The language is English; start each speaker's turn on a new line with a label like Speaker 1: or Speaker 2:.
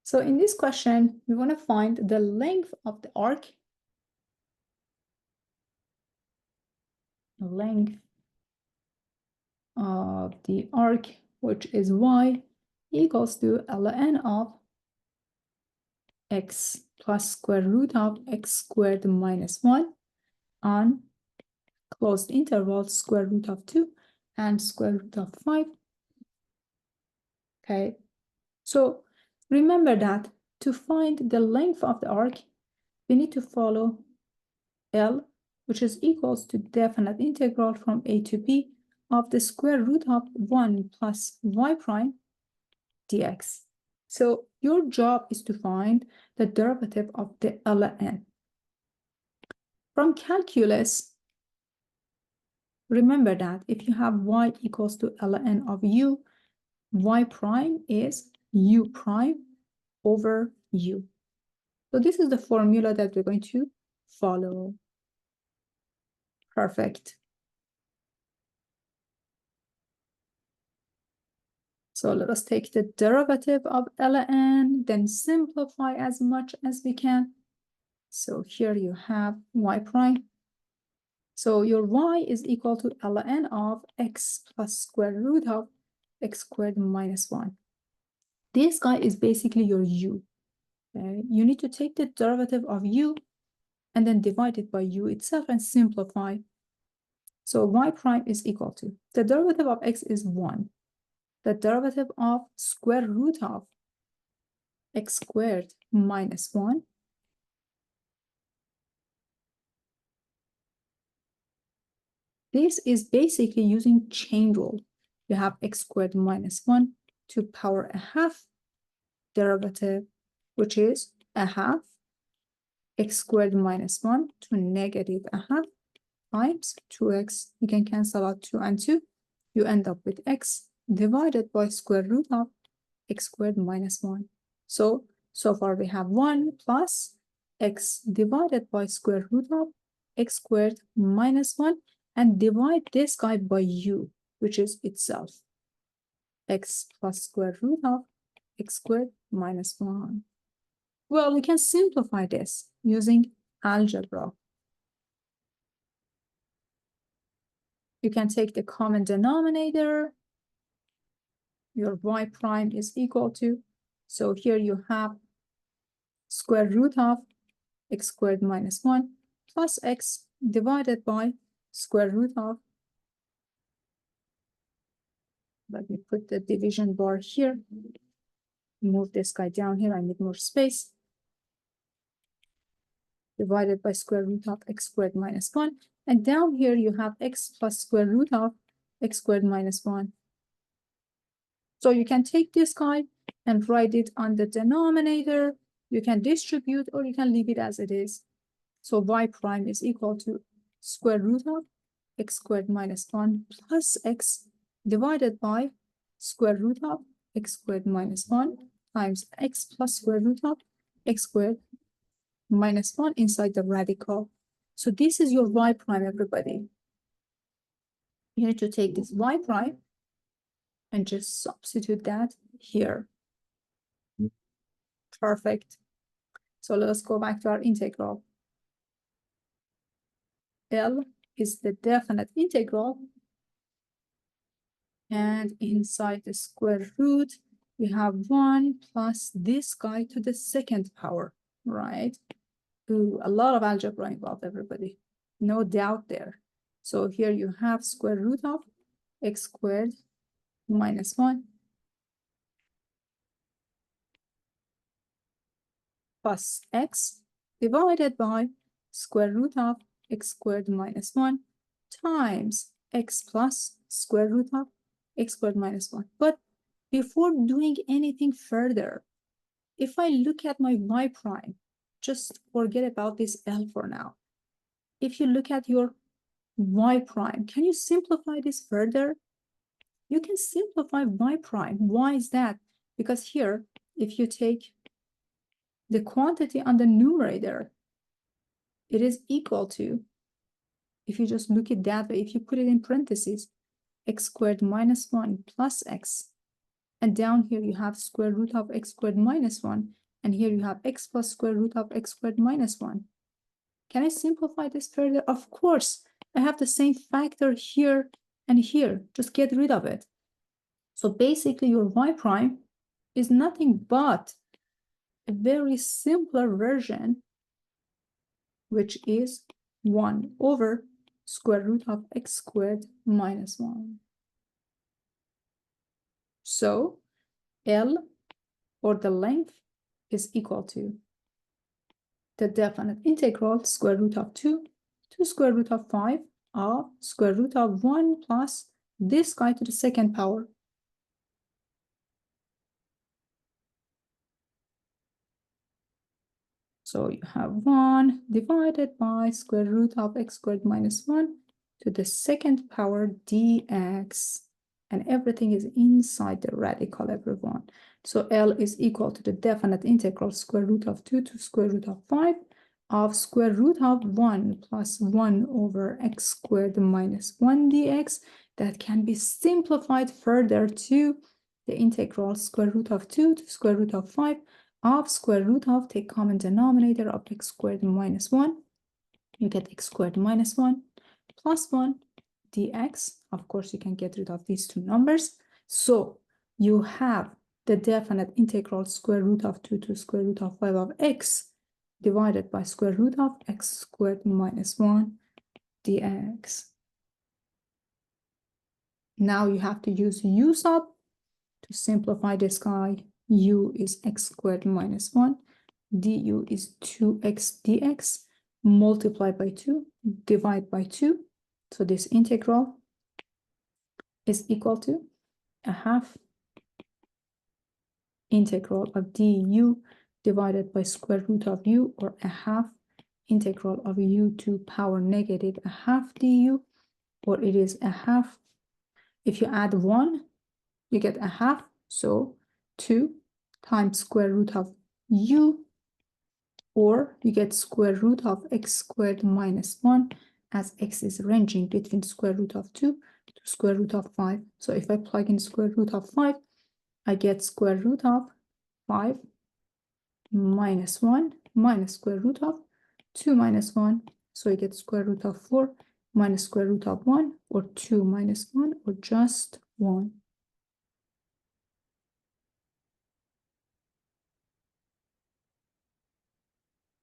Speaker 1: So in this question, we want to find the length of the arc. The length of the arc, which is y, equals to ln of x plus square root of x squared minus 1 on closed interval square root of 2 and square root of 5. Okay, so remember that to find the length of the arc, we need to follow L, which is equals to definite integral from a to b of the square root of 1 plus y prime dx. So your job is to find the derivative of the ln. From calculus, remember that if you have y equals to ln of u, y prime is u prime over u. So this is the formula that we're going to follow. Perfect. So let us take the derivative of ln, then simplify as much as we can. So here you have y prime. So your y is equal to ln of x plus square root of x squared minus 1. This guy is basically your u. Okay? You need to take the derivative of u and then divide it by u itself and simplify. So y prime is equal to, the derivative of x is 1. The derivative of square root of x squared minus 1 this is basically using chain rule. You have x squared minus 1 to power a half derivative, which is a half x squared minus 1 to negative a half times 2x. You can cancel out 2 and 2. You end up with x divided by square root of x squared minus 1. So far we have 1 plus x divided by square root of x squared minus 1 and divide this guy by u, which is itself x plus square root of x squared minus 1. Well, we can simplify this using algebra. You can take the common denominator. Your y prime is equal to, so here you have square root of x squared minus 1 plus x divided by square root of, let me put the division bar here, move this guy down here, I need more space, divided by square root of x squared minus 1, and down here you have x plus square root of x squared minus 1. So you can take this guy and write it on the denominator. You can distribute or you can leave it as it is. So y prime is equal to square root of x squared minus 1 plus x divided by square root of x squared minus 1 times x plus square root of x squared minus 1 inside the radical. So this is your y prime, everybody. You need to take this y prime and just substitute that here. Perfect. So let us go back to our integral. L is the definite integral. And inside the square root, we have 1 plus this guy to the second power, right? Ooh, a lot of algebra involved, everybody. No doubt there. So here you have square root of x squared minus 1 plus x divided by square root of x squared minus 1 times x plus square root of x squared minus 1. But before doing anything further, if I look at my y prime, just forget about this L for now. If you look at your y prime, can you simplify this further? You can simplify y prime. Why is that? Because here, if you take the quantity on the numerator, it is equal to, if you just look at that way, if you put it in parentheses, x squared minus 1 plus x, And down here, you have square root of x squared minus 1. And here you have x plus square root of x squared minus 1. Can I simplify this further? Of course. I have the same factor here and here. Just get rid of it. So basically, your y prime is nothing but a very simpler version, which is 1 over square root of x squared minus 1. So L, or the length, is equal to the definite integral square root of 2 to square root of 5 of square root of 1 plus this guy to the second power. So you have 1 divided by square root of x squared minus 1 to the second power dx. And everything is inside the radical, everyone. So L is equal to the definite integral square root of 2 to square root of 5 of square root of 1 plus 1 over x squared minus 1 dx. That can be simplified further to the integral square root of 2 to square root of 5 of square root of, take common denominator, of x squared minus 1. You get x squared minus 1 plus 1 dx. Of course, you can get rid of these two numbers. So you have the definite integral square root of 2 to square root of 5 of x divided by square root of x squared minus 1 dx. Now you have to use u sub to simplify this guy. U is x squared minus 1. Du is 2x dx. Multiply by 2, divide by 2. So this integral is equal to a half integral of du divided by square root of u, or a half integral of u to power negative a half du, or it is a half. If you add 1, you get a half. So 2 times square root of u, or you get square root of x squared minus 1, as x is ranging between square root of 2 to square root of 5. So if I plug in square root of 5, I get square root of 5 minus 1 minus square root of 2 minus 1. So I get square root of 4 minus square root of 1, or 2 minus 1, or just 1.